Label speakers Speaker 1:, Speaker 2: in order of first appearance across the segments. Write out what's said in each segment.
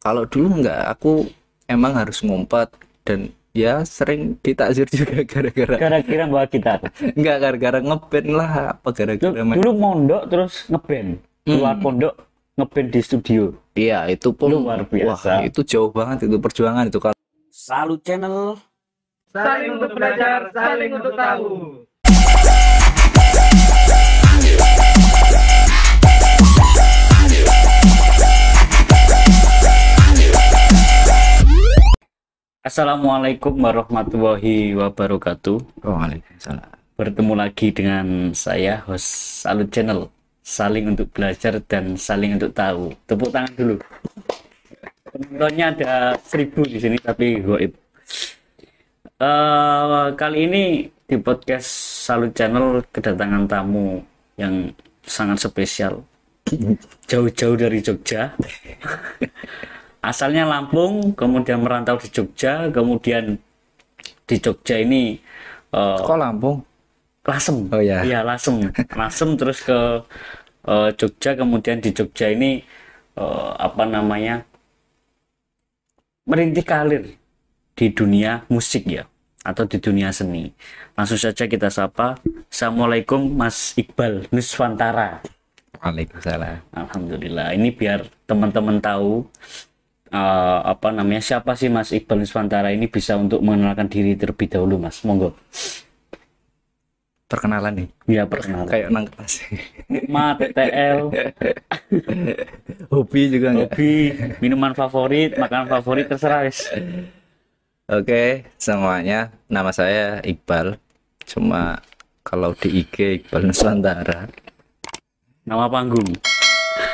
Speaker 1: Kalau dulu enggak, aku emang harus ngumpet dan ya sering ditakzir juga gara-gara
Speaker 2: Kira-kira bawa gitar.
Speaker 1: enggak gara-gara ngeband lah apa gara-gara main.
Speaker 2: Dulu mondok terus ngeband. Keluar
Speaker 1: Hmm,
Speaker 2: pondok ngeband di studio.
Speaker 1: iya itu pun
Speaker 2: Luar
Speaker 1: wah
Speaker 2: biasa.
Speaker 1: itu jauh banget itu perjuangan itu kalau
Speaker 2: Salut channel.
Speaker 3: Saling untuk belajar, saling untuk tahu.
Speaker 2: Assalamualaikum warahmatullahi wabarakatuh.
Speaker 1: Waalaikumsalam.
Speaker 2: Bertemu lagi dengan saya, host Salut Channel. Saling untuk belajar dan saling untuk tahu. Tepuk tangan dulu. Penontonnya ada 1000 di sini tapi goib. Kali ini di podcast Salut Channel kedatangan tamu yang sangat spesial. Jauh-jauh dari Jogja. Asalnya Lampung, kemudian merantau di Jogja, kemudian di Jogja ini
Speaker 1: Kok Lampung?
Speaker 2: Lasem.
Speaker 1: Oh ya.
Speaker 2: Iya, Lasem terus ke Jogja, kemudian di Jogja ini merintis karir di dunia musik ya, atau di dunia seni. Langsung saja kita sapa. Assalamualaikum Mas Iqbal Nuswantara.
Speaker 1: Waalaikumsalam.
Speaker 2: Alhamdulillah. Ini biar teman-teman tahu siapa sih Mas Iqbal Nuswantara ini, bisa untuk mengenalkan diri terlebih dahulu, Mas. Monggo.
Speaker 1: Perkenalan nih.
Speaker 2: Ya, perkenalkan.
Speaker 1: Kayak nang kelas.
Speaker 2: Ma, TTL,
Speaker 1: Hobi juga enggak?
Speaker 2: hobi, minuman favorit, makanan favorit, terserah wis.
Speaker 1: Oke, semuanya. Nama saya Iqbal. Cuma kalau di IG Iqbal Nuswantara
Speaker 2: Nama panggung.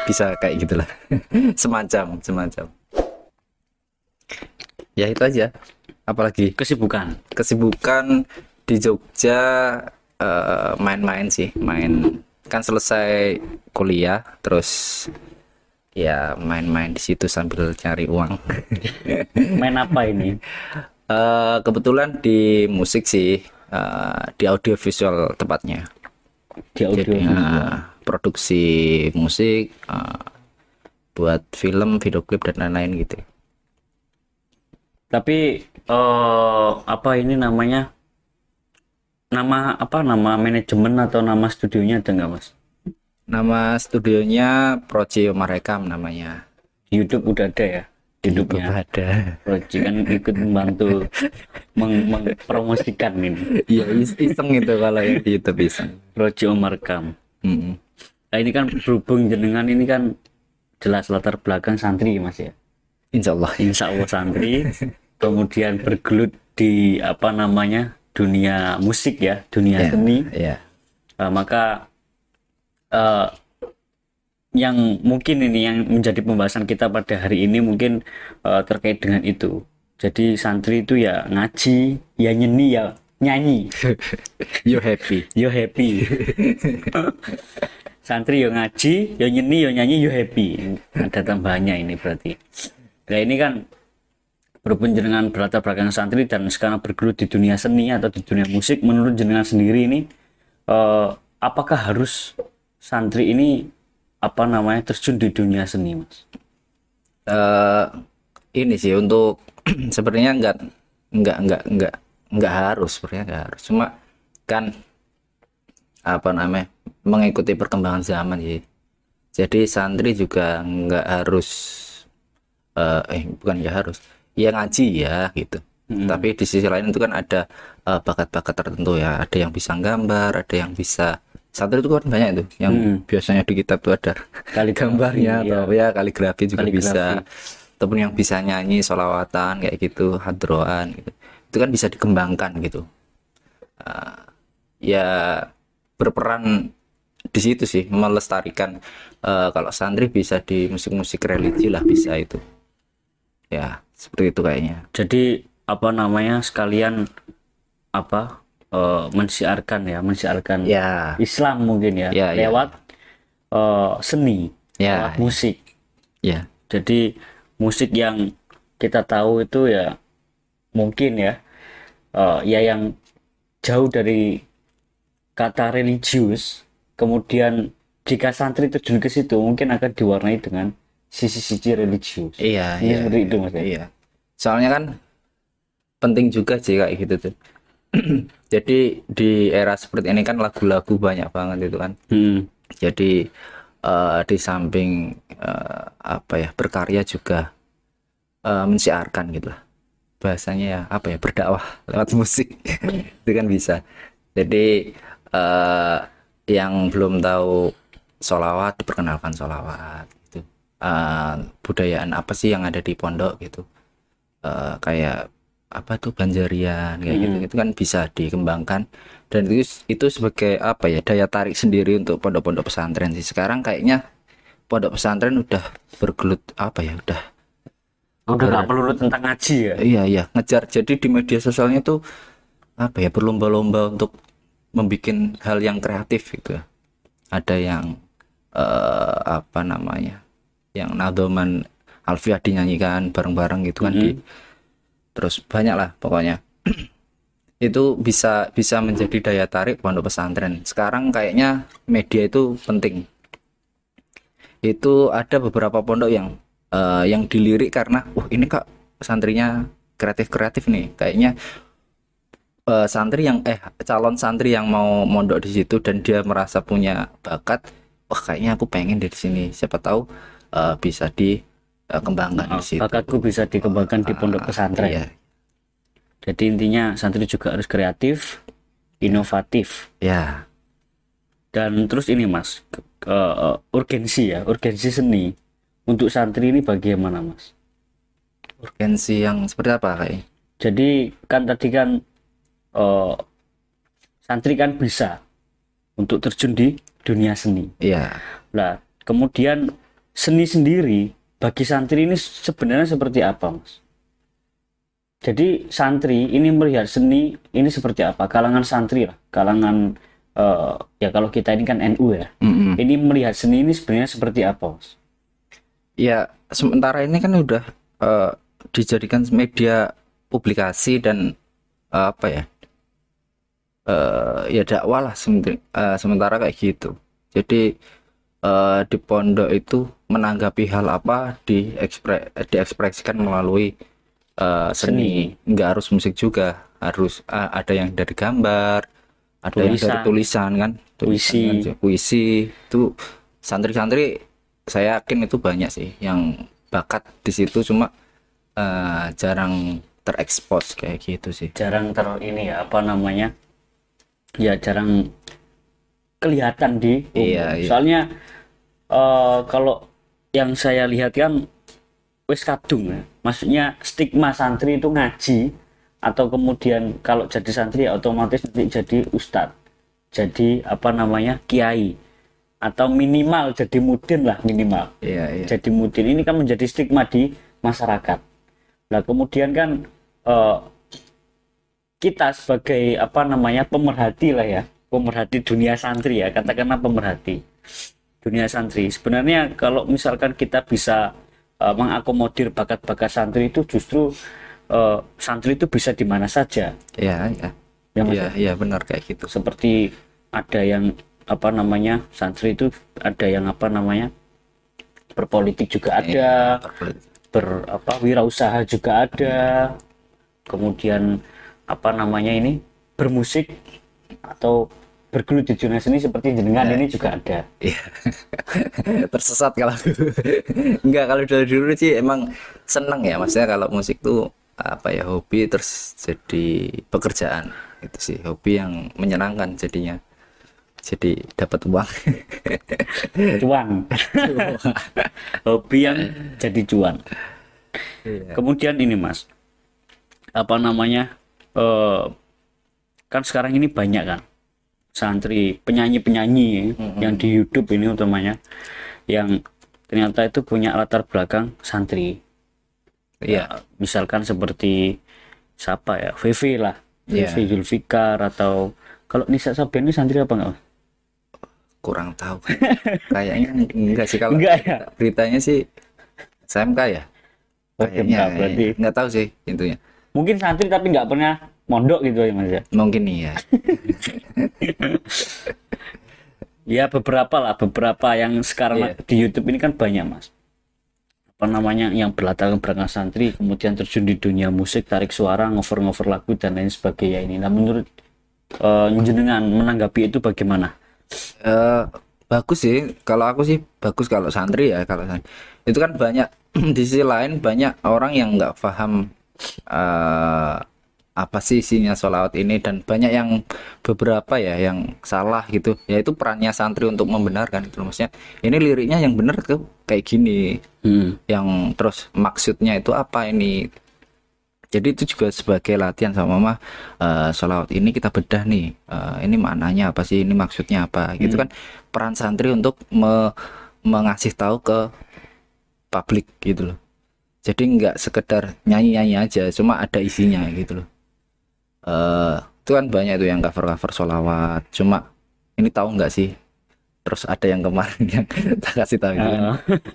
Speaker 1: bisa kayak gitulah. semacam. Ya itu aja. Apalagi
Speaker 2: Kesibukan.
Speaker 1: kesibukan di Jogja main-main sih, main kan selesai kuliah terus ya main-main di situ sambil cari uang.
Speaker 2: Main apa ini?
Speaker 1: Kebetulan di musik sih, di audiovisual tepatnya.
Speaker 2: Di audio.
Speaker 1: Jadi produksi musik, buat film, video klip dan lain-lain gitu.
Speaker 2: Tapi apa ini namanya? Nama manajemen atau nama studionya ada nggak, Mas?
Speaker 1: Nama studionya Procio Marekam namanya.
Speaker 2: Di YouTube udah ada ya? YouTube-nya.
Speaker 1: Ada.
Speaker 2: Proji kan ikut membantu mempromosikan ini.
Speaker 1: Iya iseng itu kalau yang di YouTube iseng.
Speaker 2: Proji Omar Kam.
Speaker 1: Mm-mm.
Speaker 2: Nah, ini kan berhubung jenengan ini kan jelas latar belakang santri, Mas ya.
Speaker 1: Insya Allah.
Speaker 2: Insya Allah santri, kemudian bergelut di dunia musik ya, dunia
Speaker 1: Ya,
Speaker 2: seni.
Speaker 1: ya.
Speaker 2: Maka yang mungkin ini yang menjadi pembahasan kita pada hari ini mungkin terkait dengan itu. Jadi santri itu ya ngaji, ya nyeni, ya nyanyi.
Speaker 1: You happy.
Speaker 2: Yo happy. Santri yo ngaji, yo nyeni, yo nyanyi, yo happy. Ada tambahannya ini berarti. Nah, ini kan berhubung jenengan berlatar belakang santri dan sekarang bergelut di dunia seni atau di dunia musik, menurut jenengan sendiri ini apakah harus santri ini terjun di dunia seni, Mas?
Speaker 1: Ini sih untuk sebenarnya enggak harus, sebenarnya enggak harus. Cuma kan mengikuti perkembangan zaman sih. Jadi santri juga enggak harus bukan ya harus. Ya ngaji ya gitu. Tapi di sisi lain itu kan ada bakat-bakat tertentu ya. Ada yang bisa gambar, ada yang bisa santri itu kan banyak itu yang biasanya di kitab itu ada gambarnya
Speaker 2: iya.
Speaker 1: atau ya kaligrafi juga
Speaker 2: Kaligrafi.
Speaker 1: bisa, ataupun yang bisa nyanyi sholawatan kayak gitu, hadroan gitu, itu kan bisa dikembangkan gitu. Ya berperan di situ sih melestarikan. Kalau santri bisa di musik-musik religi lah, bisa itu ya seperti itu kayaknya.
Speaker 2: Jadi sekalian mensiarkan
Speaker 1: Ya,
Speaker 2: Islam mungkin ya,
Speaker 1: Ya, ya.
Speaker 2: lewat seni,
Speaker 1: Ya,
Speaker 2: lewat musik.
Speaker 1: ya,
Speaker 2: Jadi musik yang kita tahu itu ya mungkin ya yang jauh dari kata religius. Kemudian jika santri terjun ke situ mungkin akan diwarnai dengan sisi religius.
Speaker 1: Iya,
Speaker 2: Ini
Speaker 1: iya.
Speaker 2: seperti itu Mas.
Speaker 1: Iya. Soalnya kan penting juga sih kayak gitu tuh. Jadi di era seperti ini kan lagu-lagu banyak banget itu kan. Jadi di samping apa ya, berkarya juga mensiarkan gitu lah. Bahasanya ya apa ya, berdakwah lewat musik. Itu kan bisa. Jadi yang belum tahu sholawat diperkenalkan sholawat gitu. Budayaan apa sih yang ada di pondok gitu. Kayak apa tuh Banjarian kayak gitu itu kan bisa dikembangkan, dan itu sebagai apa ya, daya tarik sendiri untuk pondok-pondok pesantren sih. Sekarang kayaknya pondok pesantren udah bergelut apa ya, udah
Speaker 2: nggak perlu tentang ngaji ya.
Speaker 1: iya ngejar. Jadi di media sosialnya tuh apa ya, berlomba-lomba untuk membuat hal yang kreatif gitu ya. Ada yang apa namanya, yang Nadoman Alfiah dinyanyikan bareng-bareng gitu kan terus banyak lah pokoknya. Itu bisa menjadi daya tarik pondok pesantren. Sekarang kayaknya media itu penting. Itu ada beberapa pondok yang dilirik karena ini kak santrinya kreatif nih, kayaknya calon santri yang mau mondok di situ dan dia merasa punya bakat, wah kayaknya aku pengen dari sini, siapa tahu bisa dikembangkan di situ.
Speaker 2: Bakatku bisa dikembangkan di pondok pesantren.
Speaker 1: Iya.
Speaker 2: Jadi intinya santri juga harus kreatif, inovatif.
Speaker 1: Ya.
Speaker 2: Dan terus ini Mas, urgensi seni untuk santri ini bagaimana Mas?
Speaker 1: Urgensi yang seperti apa kayaknya?
Speaker 2: Jadi kan tadi kan santri kan bisa untuk terjun di dunia seni.
Speaker 1: Iya.
Speaker 2: Nah, kemudian seni sendiri bagi santri ini sebenarnya seperti apa Mas? Jadi santri ini melihat seni ini seperti apa? Kalangan santri lah, kalangan ya kalau kita ini kan NU ya. Ini melihat seni ini sebenarnya seperti apa Mas?
Speaker 1: Ya sementara ini kan udah dijadikan media publikasi dan apa ya, ya dakwah lah sementara kayak gitu. Jadi di pondok itu menanggapi hal apa diekspresikan melalui seni. Nggak harus musik juga, harus ada yang dari gambar, ada yang dari tulisan kan, puisi itu. Santri-santri saya yakin itu banyak sih yang bakat di situ, cuma jarang terekspos kayak gitu sih.
Speaker 2: Jarang ini ya apa namanya, ya jarang kelihatan di umum.
Speaker 1: Iya.
Speaker 2: Soalnya kalau yang saya lihat kan wis kadung ya, maksudnya stigma santri itu ngaji, atau kemudian kalau jadi santri ya otomatis nanti jadi ustadz, jadi apa namanya kiai, atau minimal jadi mudin lah minimal.
Speaker 1: Iya.
Speaker 2: Jadi mudin ini kan menjadi stigma di masyarakat. Nah kemudian kan kita sebagai apa namanya pemerhati lah ya, pemerhati dunia santri ya, katakanlah pemerhati dunia santri. Sebenarnya kalau misalkan kita bisa mengakomodir bakat-bakat santri itu, justru santri itu bisa di mana saja. Iya
Speaker 1: benar kayak gitu.
Speaker 2: Seperti ada yang apa namanya santri itu ada yang apa namanya berpolitik juga ada, wirausaha juga ada, kemudian apa namanya ini bermusik atau bergelut di dunia seni seperti jenengan ini juga ada.
Speaker 1: Iya. Tersesat kalau enggak, kalau dari dulu sih emang seneng ya, maksudnya kalau musik tuh apa ya, hobi terus jadi pekerjaan. Itu sih hobi yang menyenangkan jadinya, jadi dapat uang.
Speaker 2: Cuan. Hobi yang jadi cuan. Iya. Kemudian ini Mas, apa namanya kan sekarang ini banyak kan santri penyanyi yang di YouTube ini utamanya yang ternyata itu punya latar belakang santri. Ya, misalkan seperti siapa ya, VV lah, VV Zulfikar, atau kalau Nisa Sabian ini santri apa enggak?
Speaker 1: Kurang tahu. Kayaknya enggak sih, kalau
Speaker 2: enggak ya?
Speaker 1: Beritanya sih SMK ya. Kayaknya
Speaker 2: berarti
Speaker 1: enggak tahu sih intinya.
Speaker 2: Mungkin santri tapi enggak pernah mondok gitu ya Mas ya.
Speaker 1: Mungkin iya.
Speaker 2: Ya beberapa yang sekarang di YouTube ini kan banyak Mas. apa namanya yang berlatar belakang santri kemudian terjun di dunia musik, tarik suara, ngover lagu dan lain sebagainya ini. Nah menurut jenengan menanggapi itu bagaimana?
Speaker 1: Eh, bagus sih, kalau aku sih bagus kalau santri ya, kalau santri itu kan banyak di sisi lain banyak orang yang nggak paham eh, apa sih isinya sholawat ini, dan banyak yang beberapa ya yang salah gitu, yaitu perannya santri untuk membenarkan itu loh. Maksudnya ini liriknya yang benar tuh kayak gini, yang terus maksudnya itu apa ini. Jadi itu juga sebagai latihan sama mama, sholawat ini kita bedah nih, ini maknanya apa sih, ini maksudnya apa gitu kan. Peran santri untuk mengasih tahu ke publik gitu loh. Jadi nggak sekedar nyanyi-nyanyi aja, cuma ada isinya gitu loh. Itu kan banyak itu yang cover-cover sholawat, cuma ini tahu nggak sih, terus ada yang kemarin yang tak kasih tahu itu, kan.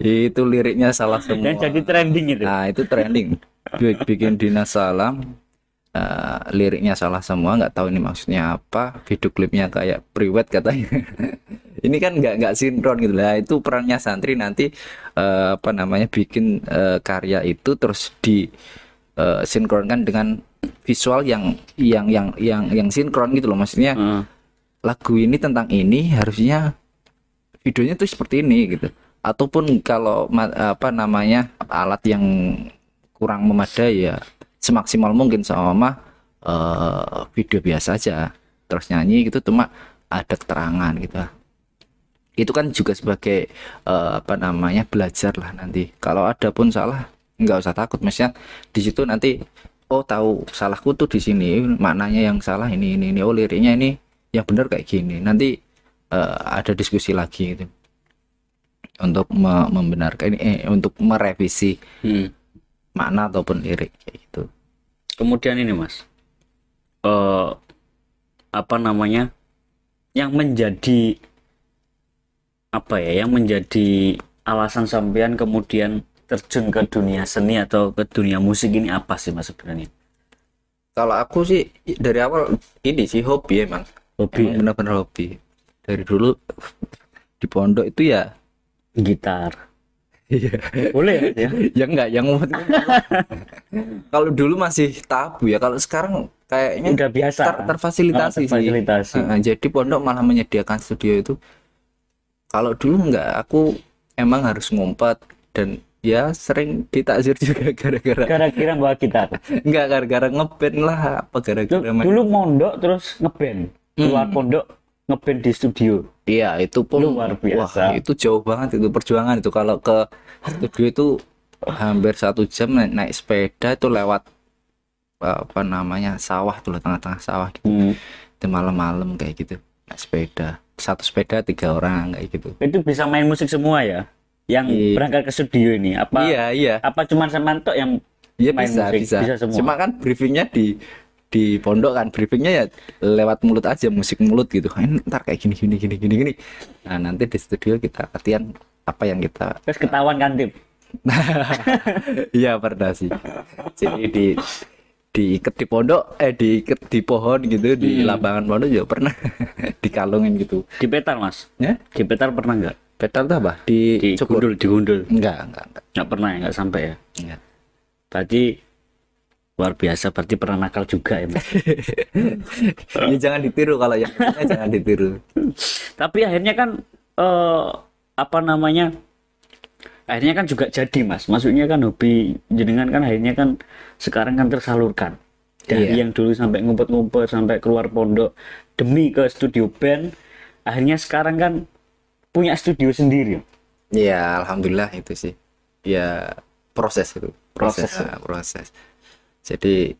Speaker 1: Itu liriknya salah semua.
Speaker 2: Dan jadi trending itu.
Speaker 1: Nah itu trending, bikin dinas salam, liriknya salah semua, nggak tahu ini maksudnya apa, video klipnya kayak priwet katanya. Ini kan nggak sinkron gitu lah. Itu perannya santri nanti apa namanya bikin karya itu terus di sinkronkan dengan visual yang sinkron gitu loh. Maksudnya lagu ini tentang ini harusnya videonya tuh seperti ini gitu. Ataupun kalau apa namanya alat yang kurang memadai ya semaksimal mungkin sama video biasa aja terus nyanyi gitu, cuma ada keterangan gitu. Itu kan juga sebagai apa namanya belajar lah nanti. Kalau ada pun salah nggak usah takut, maksudnya di situ nanti oh tahu salahku tuh di sini, maknanya yang salah ini, oh liriknya ini yang benar kayak gini. Nanti ada diskusi lagi gitu untuk membenarkan ini, untuk merevisi makna ataupun lirik kayak gitu.
Speaker 2: Kemudian ini Mas, apa namanya yang menjadi apa ya, yang menjadi alasan sampean kemudian terjun ke dunia seni atau ke dunia musik ini apa sih Mas sebenarnya?
Speaker 1: Kalau aku sih dari awal ini sih hobi, emang benar-benar hobi. Dari dulu di pondok itu ya
Speaker 2: gitar.
Speaker 1: iya.
Speaker 2: Boleh ya?
Speaker 1: Ya enggak, yang kalau dulu masih tabu ya, kalau sekarang kayaknya
Speaker 2: Udah biasa.
Speaker 1: terfasilitasi sih. Jadi pondok malah menyediakan studio itu. Kalau dulu enggak, aku emang harus ngumpet dan ya sering ditakzir juga
Speaker 2: Gara-gara bawa gitar.
Speaker 1: enggak gara-gara ngeband lah, apa gara-gara
Speaker 2: Dulu mondok terus ngeband. Keluar pondok ngeband di studio.
Speaker 1: Iya, itu pun
Speaker 2: luar biasa.
Speaker 1: Wah, itu jauh banget itu perjuangan itu. Kalau ke studio itu hampir 1 jam naik sepeda itu lewat apa namanya sawah tuh, tengah-tengah sawah gitu. Itu malam-malam kayak gitu naik sepeda, 1 sepeda 3 orang kayak gitu.
Speaker 2: Itu bisa main musik semua ya? Yang berangkat ke studio ini apa?
Speaker 1: Iya.
Speaker 2: Apa cuman Samanto yang main musik? Bisa semua.
Speaker 1: Cuma kan briefingnya di pondok kan, briefingnya ya lewat mulut aja, musik mulut gitu. Ntar kayak gini. Nah nanti di studio kita latihan apa yang kita.
Speaker 2: Terus ketahuan kan Tip?
Speaker 1: Iya pernah sih. Jadi diikat di pondok, diikat di pohon gitu, di lapangan pondok juga pernah. Dikalungin gitu.
Speaker 2: Di petar Mas?
Speaker 1: Ya?
Speaker 2: Di petar pernah nggak?
Speaker 1: Petal tuh apa?
Speaker 2: Digundul.
Speaker 1: Enggak.
Speaker 2: Nggak pernah ya, nggak sampai ya?
Speaker 1: Enggak.
Speaker 2: Berarti luar biasa, berarti pernah nakal juga ya Mas?
Speaker 1: Ya jangan ditiru, kalau yang lainnya jangan ditiru.
Speaker 2: Tapi akhirnya kan apa namanya? Akhirnya kan juga jadi Mas. Maksudnya kan hobi jenengan kan akhirnya kan sekarang kan tersalurkan. Dari yang dulu sampai ngumpet-ngumpet sampai keluar pondok demi ke studio band, akhirnya sekarang kan punya studio sendiri.
Speaker 1: Ya alhamdulillah itu sih. Ya proses itu. Proses. Jadi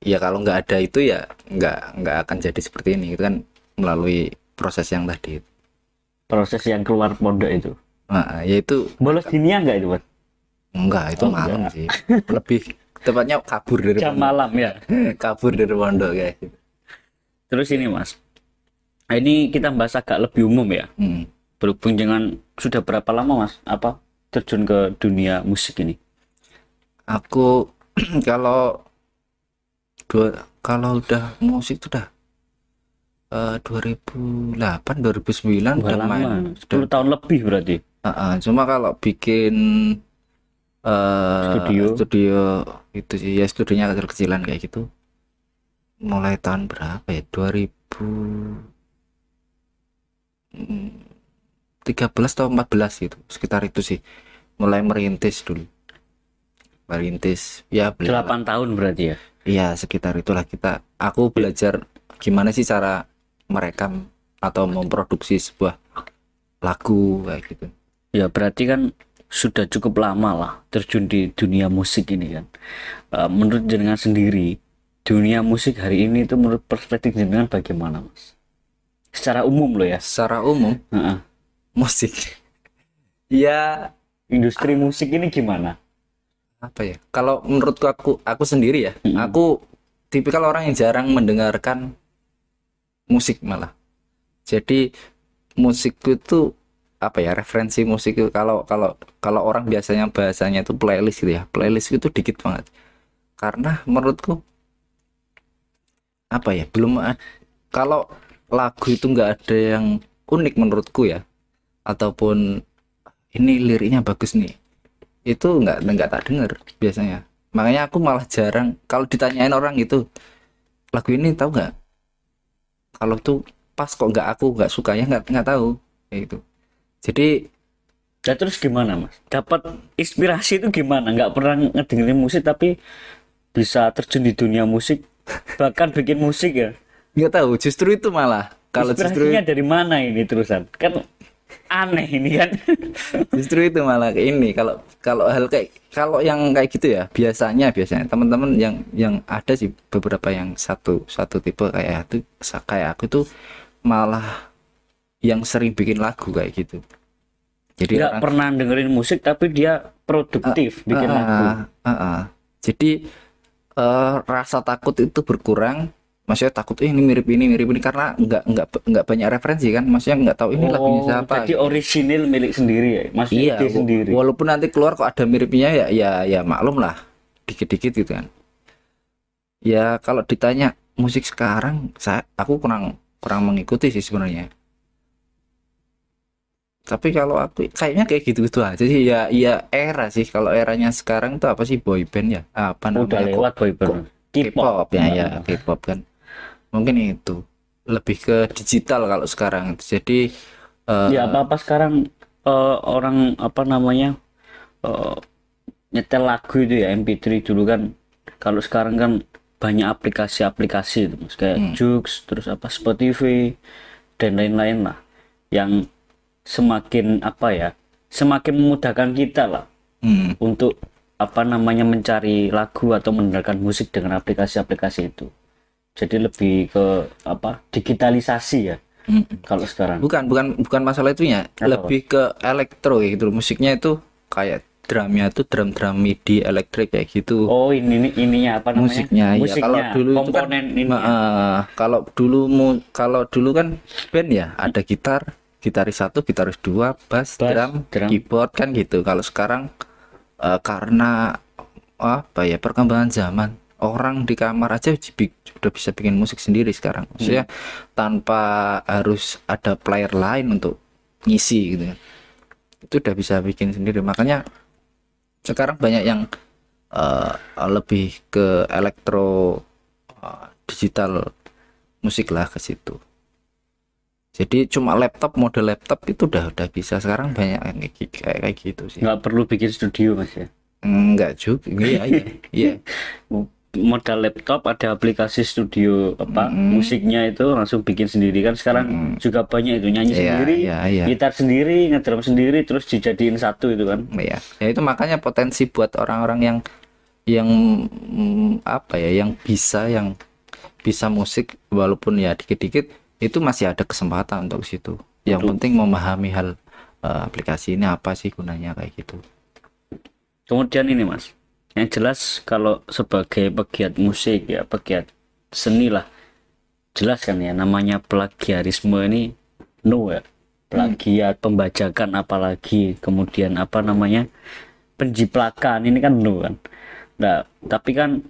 Speaker 1: ya kalau nggak ada itu ya nggak akan jadi seperti ini. Itu kan melalui proses yang tadi.
Speaker 2: Proses yang keluar pondok itu.
Speaker 1: Nah, yaitu
Speaker 2: bolos dunia nggak itu, Bos?
Speaker 1: Enggak, itu malam sih. Lebih tepatnya kabur dari
Speaker 2: jam malam ya.
Speaker 1: Kabur dari pondok kayak gitu.
Speaker 2: Terus ini Mas, ini kita bahas agak lebih umum ya. Berhubung dengan sudah berapa lama Mas apa terjun ke dunia musik ini?
Speaker 1: Aku kalau udah musik sudah 2008 2009 udah
Speaker 2: lama.
Speaker 1: main
Speaker 2: 10 tahun lebih berarti.
Speaker 1: Cuma kalau bikin
Speaker 2: Studio.
Speaker 1: itu sih ya, studionya kecil-kecilan kayak gitu. Mulai tahun berapa ya? 2013 atau 14 gitu, sekitar itu sih. Mulai merintis dulu. Merintis ya
Speaker 2: 8 tahun berarti ya.
Speaker 1: iya sekitar itulah aku belajar gimana sih cara merekam atau memproduksi sebuah lagu kayak gitu.
Speaker 2: Ya berarti kan sudah cukup lama lah terjun di dunia musik ini kan. Menurut jenengan sendiri, dunia musik hari ini itu menurut perspektif jenengan bagaimana, Mas? Secara umum loh ya.
Speaker 1: Secara umum
Speaker 2: Heeh.
Speaker 1: musik ya
Speaker 2: Industri musik ini gimana?
Speaker 1: apa ya, kalau menurutku aku sendiri ya, aku tipikal orang yang jarang mendengarkan musik malah. Jadi musikku itu apa ya, referensi musik itu kalau kalau kalau orang biasanya bahasanya itu playlist gitu ya, playlist itu dikit banget. Karena menurutku apa ya, kalau lagu itu nggak ada yang unik menurutku ya, ataupun ini liriknya bagus nih, itu nggak tak denger biasanya. Makanya aku malah jarang kalau ditanyain orang itu lagu ini tahu nggak, kalau tuh pas kok aku nggak suka ya nggak tahu kayak gitu. Jadi
Speaker 2: Ya terus gimana, Mas? Dapat inspirasi itu gimana? Nggak pernah ngedengerin musik tapi bisa terjun di dunia musik, bahkan bikin musik ya.
Speaker 1: nggak tahu, justru itu malah kalau
Speaker 2: Inspirasinya dari mana ini terusan? Kan aneh ini kan.
Speaker 1: justru itu malah kayak ini, kalau kalau hal kayak kalau yang kayak gitu ya, biasanya teman-teman yang ada sih beberapa yang satu tipe kayak aku tuh malah yang sering bikin lagu kayak gitu. Jadi
Speaker 2: Nggak pernah dengerin musik tapi dia produktif bikin lagu.
Speaker 1: Jadi rasa takut itu berkurang. Maksudnya takut ini mirip ini karena nggak banyak referensi kan. Maksudnya nggak tahu ini lagunya siapa.
Speaker 2: Jadi orisinil milik sendiri ya, Mas.
Speaker 1: Iya,
Speaker 2: ide sendiri.
Speaker 1: walaupun nanti keluar kok ada miripnya ya maklum lah, dikit-dikit gitu kan. Ya kalau ditanya musik sekarang, aku kurang mengikuti sih sebenarnya. Tapi kalau aku kayaknya kayak gitu-gitu aja sih ya era sih. Kalau eranya sekarang tuh apa sih, boy band ya, apa
Speaker 2: Udah
Speaker 1: namanya,
Speaker 2: lewat boyband.
Speaker 1: K-pop ya K-pop kan, mungkin itu lebih ke digital kalau sekarang. Jadi
Speaker 2: Ya apa sekarang orang apa namanya eh, nyetel lagu itu ya MP3 dulu kan. Kalau sekarang kan banyak aplikasi-aplikasi itu, Mas, kayak Joox, terus apa Spotify dan lain-lain lah, yang semakin apa ya, semakin memudahkan kita lah untuk apa namanya mencari lagu atau mendengarkan musik dengan aplikasi-aplikasi itu. Jadi lebih ke apa, digitalisasi ya. Kalau sekarang
Speaker 1: bukan masalah itunya, lebih ke elektro kayak gitu. Musiknya itu kayak drumnya tuh drum MIDI elektrik kayak gitu.
Speaker 2: Oh ininya apa namanya,
Speaker 1: musiknya ya, kalau dulu
Speaker 2: komponen
Speaker 1: itu kan kalau dulu kan band ya, ada gitaris 1, gitaris 2, bass, drum, keyboard kan gitu. Kalau sekarang karena apa ya, perkembangan zaman, orang di kamar aja udah bisa bikin musik sendiri sekarang. Maksudnya tanpa harus ada player lain untuk ngisi gitu ya. Itu udah bisa bikin sendiri. Makanya sekarang banyak yang lebih ke elektro, digital musik lah ke situ. Jadi cuma model laptop itu udah bisa sekarang, banyak yang kayak gitu sih.
Speaker 2: Nggak perlu bikin studio, Mas ya?
Speaker 1: Enggak juga, iya.
Speaker 2: Modal laptop ada aplikasi studio apa musiknya itu langsung bikin sendiri kan sekarang juga banyak itu, nyanyi sendiri, gitar sendiri, ngedrum sendiri, terus dijadiin satu itu kan.
Speaker 1: Iya. Ya itu makanya potensi buat orang-orang yang apa ya, yang bisa musik walaupun ya dikit-dikit, itu masih ada kesempatan untuk situ. Yang penting memahami hal aplikasi ini apa sih gunanya kayak gitu.
Speaker 2: Kemudian ini, Mas, yang jelas kalau sebagai pegiat musik ya, pegiat seni lah, jelas kan ya, namanya plagiarisme ini no ya, plagiat, pembajakan apalagi, kemudian apa namanya, penjiplakan ini kan no kan. Nah tapi kan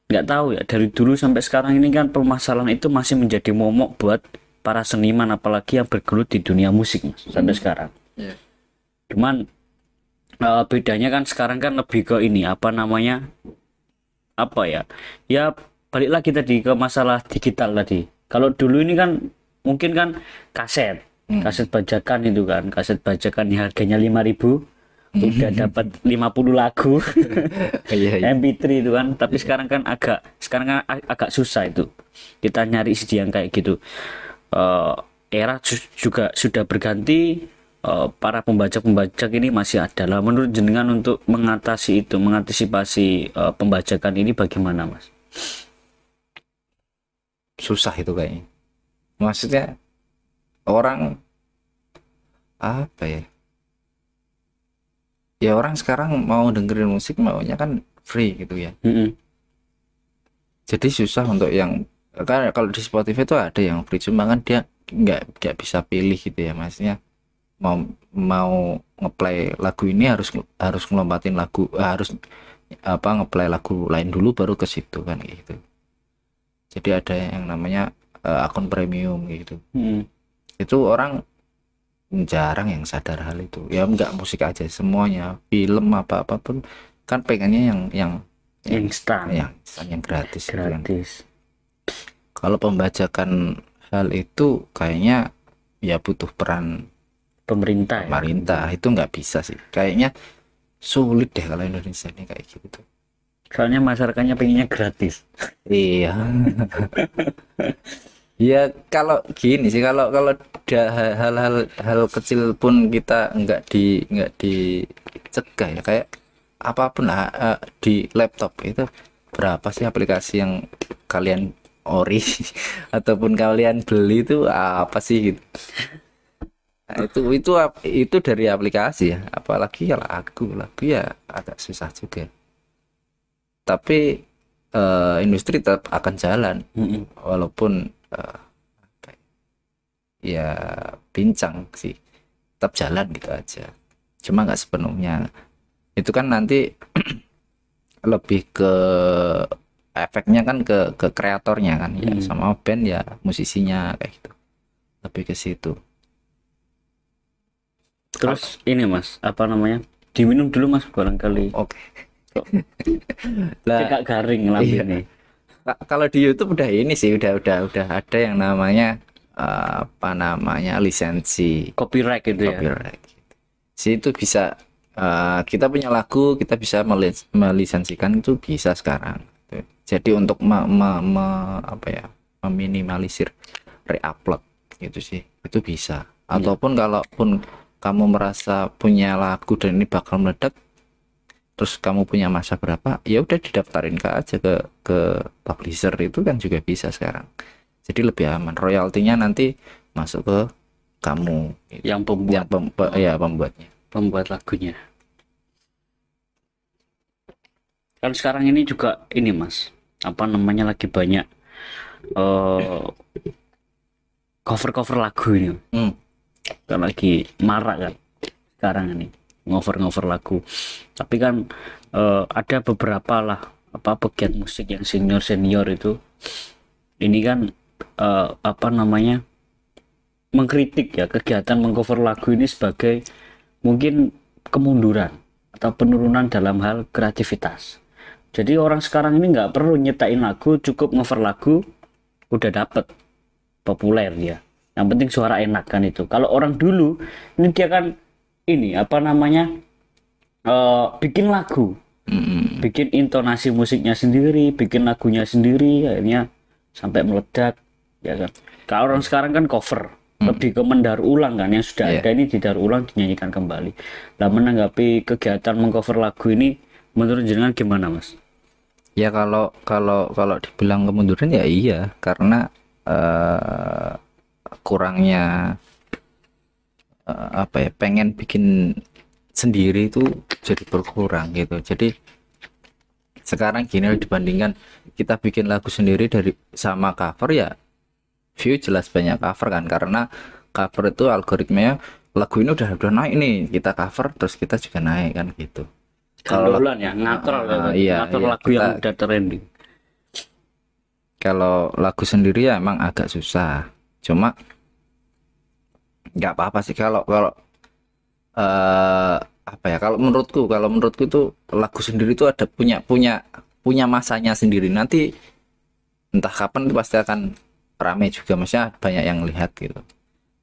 Speaker 2: nggak tahu ya, dari dulu sampai sekarang ini kan permasalahan itu masih menjadi momok buat para seniman apalagi yang bergelut di dunia musik, Mas, sampai sekarang. Cuman Bedanya kan sekarang kan lebih ke ini apa namanya, apa ya, ya balik lagi tadi ke masalah digital tadi. Kalau dulu ini kan mungkin kan kaset kaset bajakan itu kan, kaset bajakan yang harganya 5.000 udah dapat 50 lagu.
Speaker 1: Iya, iya.
Speaker 2: MP3 itu kan, tapi sekarang kan agak susah itu kita nyari CD yang kayak gitu. Eh, Era juga sudah berganti. Para pembajak-pembajak ini masih ada lah. Menurut jenengan untuk mengatasi itu, mengantisipasi pembajakan ini bagaimana, Mas?
Speaker 1: Susah itu kayaknya. Maksudnya orang apa ya? Ya orang sekarang mau dengerin musik maunya kan free gitu ya.
Speaker 2: Mm-mm.
Speaker 1: Jadi susah untuk yang kan kalau di Spotify itu ada yang free, cuma kan dia nggak bisa pilih gitu ya. Maksudnya mau mau ngeplay lagu ini harus ngelompatin lagu, harus apa, ngeplay lagu lain dulu baru ke situ kan gitu. Jadi ada yang namanya akun premium gitu. Itu orang jarang yang sadar hal itu ya. Enggak musik aja, semuanya film apapun kan pengennya yang
Speaker 2: Instan,
Speaker 1: yang gratis gitu kan.
Speaker 2: gratis.
Speaker 1: Kalau pembajakan hal itu kayaknya ya butuh peran
Speaker 2: Pemerintah ya.
Speaker 1: pemerintah. Itu nggak bisa sih kayaknya, sulit deh kalau Indonesia ini kayak gitu.
Speaker 2: Soalnya masyarakatnya pengennya gratis.
Speaker 1: Iya. Ya kalau gini sih, kalau kalau ada hal kecil pun kita nggak dicegah ya, kayak apapun lah, di laptop itu berapa sih aplikasi yang kalian ori ataupun kalian beli itu apa sih gitu. Nah, itu dari aplikasi ya, apalagi ya lagu ya agak susah juga. Tapi industri tetap akan jalan walaupun ya pincang sih, tetap jalan gitu aja, cuma nggak sepenuhnya. Itu kan nanti lebih ke efeknya kan ke kreatornya kan ya, sama band ya, musisinya kayak gitu, lebih ke situ.
Speaker 2: Terus ini Mas, apa namanya? Diminum dulu Mas barangkali.
Speaker 1: Oke.
Speaker 2: Agak garing lambene.
Speaker 1: Kalau di YouTube udah ini sih, udah ada yang namanya apa namanya, lisensi
Speaker 2: Copyright gitu ya.
Speaker 1: copyright. Itu bisa kita punya lagu, kita bisa melisensikan, itu bisa sekarang. Jadi untuk apa ya, meminimalisir reupload gitu sih, itu bisa. Ataupun kalaupun kamu merasa punya lagu dan ini bakal meledak, terus kamu punya masa berapa, ya udah didaftarin aja ke publisher, itu kan juga bisa sekarang. Jadi lebih aman, royaltinya nanti masuk ke kamu gitu.
Speaker 2: Yang pembuat,
Speaker 1: Pembuatnya,
Speaker 2: pembuat lagunya. Kan sekarang ini juga ini Mas, apa namanya, lagi banyak cover lagu ini. Kan lagi marak kan sekarang ini ngover lagu. Tapi kan ada beberapa lah apa pegiat musik yang senior itu ini kan apa namanya, mengkritik ya kegiatan mengcover lagu ini sebagai mungkin kemunduran atau penurunan dalam hal kreativitas. Jadi orang sekarang ini nggak perlu nyetain lagu, cukup cover lagu udah dapet populer dia. Yang penting suara enak kan itu. Kalau orang dulu ini dia kan ini apa namanya, bikin lagu, bikin intonasi musiknya sendiri, bikin lagunya sendiri, akhirnya sampai meledak ya kan. Kalau orang sekarang kan cover, lebih ke mendaur ulang kan, yang sudah ada ini didaur ulang, dinyanyikan kembali. Nah, menanggapi kegiatan mengcover lagu ini menurut jenengan gimana Mas?
Speaker 1: Ya kalau dibilang kemunduran ya iya, karena kurangnya apa ya, pengen bikin sendiri itu jadi berkurang gitu. Jadi sekarang gini, dibandingkan kita bikin lagu sendiri dari sama cover, ya view jelas banyak cover kan, karena cover itu algoritmanya lagu ini udah naik nih, kita cover terus kita juga naik kan gitu.
Speaker 2: Kalau ya ngatur ngatur lagu yang udah trending.
Speaker 1: Kalau lagu sendiri ya emang agak susah, cuma nggak apa-apa sih kalau apa ya, kalau menurutku itu lagu sendiri itu ada punya masanya sendiri. Nanti entah kapan itu pasti akan rame juga, maksudnya banyak yang lihat gitu,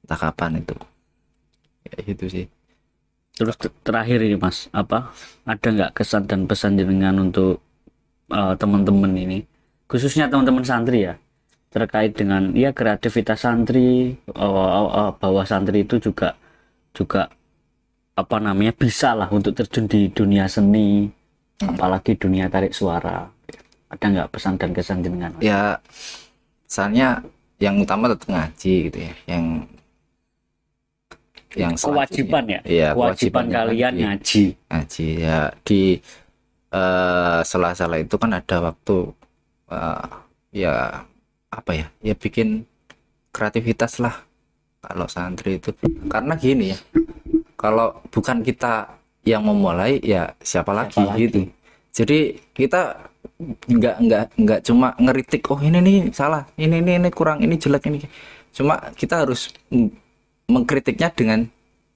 Speaker 1: entah kapan itu, ya gitu sih.
Speaker 2: Terus terakhir ini Mas, apa ada nggak kesan dan pesan jenengan untuk teman-teman ini, khususnya teman-teman santri ya, terkait dengan ya kreativitas santri, bahwa santri itu juga juga apa namanya bisa lah untuk terjun di dunia seni, apalagi dunia tarik suara. Ada nggak pesan dan kesan jenengan?
Speaker 1: Ya pesannya yang utama tetap ngaji gitu ya, yang
Speaker 2: Kewajiban ya,
Speaker 1: iya,
Speaker 2: kewajiban kalian ngaji
Speaker 1: ya di sela-sela itu kan ada waktu ya apa ya, ya bikin kreativitas lah kalau santri itu, karena gini ya, kalau bukan kita yang memulai ya siapa lagi gitu. Jadi kita nggak cuma ngeritik, oh ini nih salah, ini kurang, ini jelek, ini, cuma kita harus mengkritiknya dengan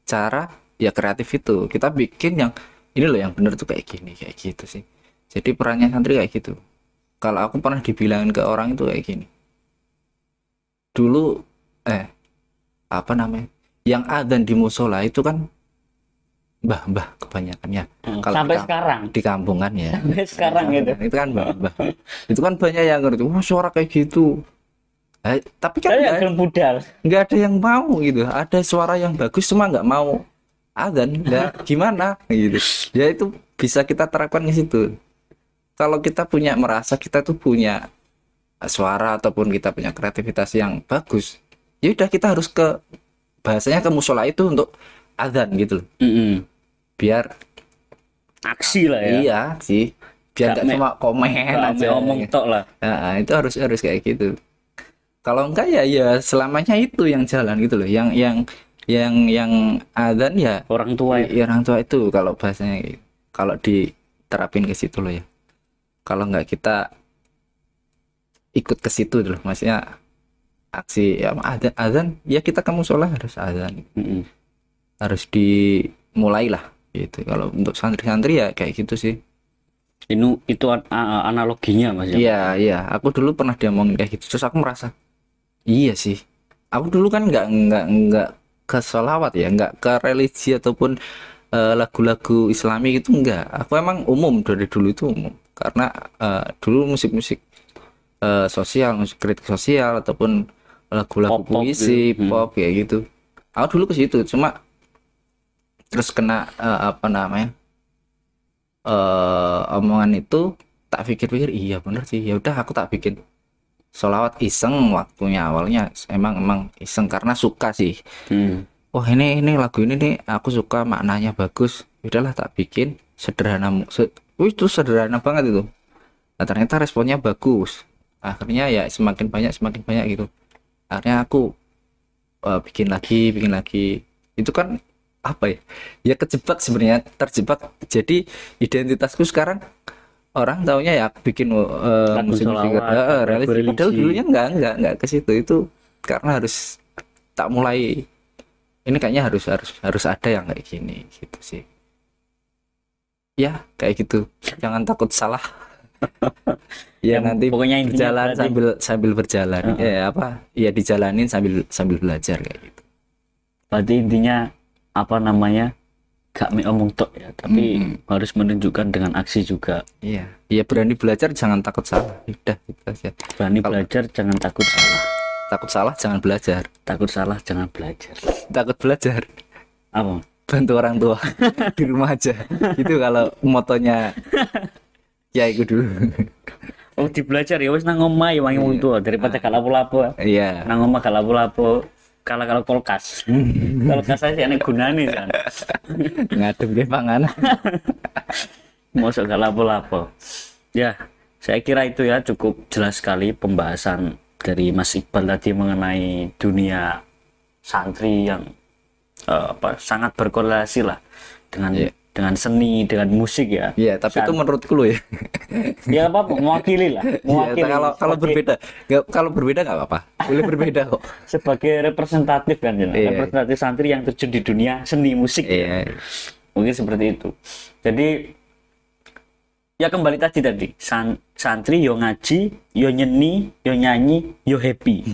Speaker 1: cara ya kreatif, itu kita bikin yang ini loh yang bener tuh kayak gini, kayak gitu sih. Jadi perannya santri kayak gitu. Kalau aku pernah dibilangin ke orang itu kayak gini dulu, apa namanya, yang adzan di musola itu kan mbah-mbah kebanyakannya. Kalau
Speaker 2: sampai sekarang
Speaker 1: di kampung kan ya,
Speaker 2: sampai sekarang gitu
Speaker 1: itu kan mbah-mbah itu kan banyak yang ngerti, wah suara kayak gitu. Tapi kan nggak ada yang mau gitu. Ada suara yang bagus cuma nggak mau adzan, nggak gimana gitu. Ya itu bisa kita terapkan ke situ. Kalau kita merasa kita tuh punya suara ataupun kita punya kreativitas yang bagus, ya udah kita harus bahasanya ke musola itu untuk adzan gitu loh. Biar
Speaker 2: aksi lah ya.
Speaker 1: Iya sih, biar nggak cuma komen aja
Speaker 2: ngomong tok lah.
Speaker 1: Nah, itu harus kayak gitu. Kalau enggak ya selamanya itu yang jalan gitu loh, yang adzan ya
Speaker 2: orang tua
Speaker 1: ya, orang tua itu kalau bahasanya gitu. Kalau diterapin ke situ loh ya. Kalau enggak kita ikut ke situ loh, maksudnya aksi ya adzan ya kita ke musola harus adzan. Harus dimulai lah gitu. Kalau untuk santri-santri ya kayak gitu sih.
Speaker 2: Itu analoginya Mas ya.
Speaker 1: Iya, aku dulu pernah diomongin kayak gitu, terus aku merasa iya sih. Aku dulu kan nggak ke sholawat ya, nggak ke religi ataupun lagu-lagu Islami gitu, nggak. Aku emang umum dari dulu itu umum, karena dulu musik-musik sosial, musik kritik sosial ataupun lagu-lagu puisi, pop kayak gitu. Aku dulu ke situ, cuma terus kena apa namanya omongan itu, tak pikir-pikir iya bener sih, ya udah aku tak bikin sholawat iseng. Waktunya awalnya emang iseng karena suka sih. Wah ini lagu ini nih aku suka, maknanya bagus, udahlah tak bikin sederhana. Itu sederhana banget itu. Nah, ternyata responnya bagus, akhirnya ya semakin banyak gitu. Akhirnya aku bikin lagi. Itu kan apa ya terjebak jadi identitasku sekarang. Orang taunya ya aku bikin musik religi, padahal dulunya enggak ke situ. Itu karena harus tak mulai, ini kayaknya harus ada yang kayak gini gitu sih. Ya kayak gitu, jangan takut salah. Ya nanti pokoknya berjalan sambil berjalan. Ya dijalanin sambil belajar kayak gitu.
Speaker 2: Berarti intinya apa namanya, gak omong tok ya, tapi harus menunjukkan dengan aksi juga.
Speaker 1: Iya berani belajar, jangan takut salah. Udah gitu aja.
Speaker 2: Belajar jangan takut salah.
Speaker 1: Takut salah jangan belajar.
Speaker 2: Takut salah jangan belajar.
Speaker 1: Takut belajar
Speaker 2: apa?
Speaker 1: Bantu orang tua di rumah aja. Itu kalau motonya ya itu dulu.
Speaker 2: Oh di belajar ya wis nang omah ya wangi wong tua daripada gak lapo-lapo.
Speaker 1: Iya.
Speaker 2: Nang omah gak lapo-lapo. Kalau kulkas aja aneh gunane kan
Speaker 1: ngadem ke panganan.
Speaker 2: Mosok gak lapo-lapo ya. Saya kira itu ya cukup jelas sekali pembahasan dari Mas Iqbal tadi mengenai dunia santri yang sangat berkorelasi lah dengan seni, dengan musik ya.
Speaker 1: Iya, tapi itu menurutku loh ya.
Speaker 2: Ya apa, mewakili lah. Mewakili.
Speaker 1: Kalau berbeda nggak apa-apa. Boleh berbeda kok.
Speaker 2: Sebagai representatif kan, representatif santri yang terjun di dunia seni musik.
Speaker 1: Iya.
Speaker 2: mungkin seperti itu. Jadi ya kembali tadi santri yo ngaji, yo nyeni, yo nyanyi, yo happy.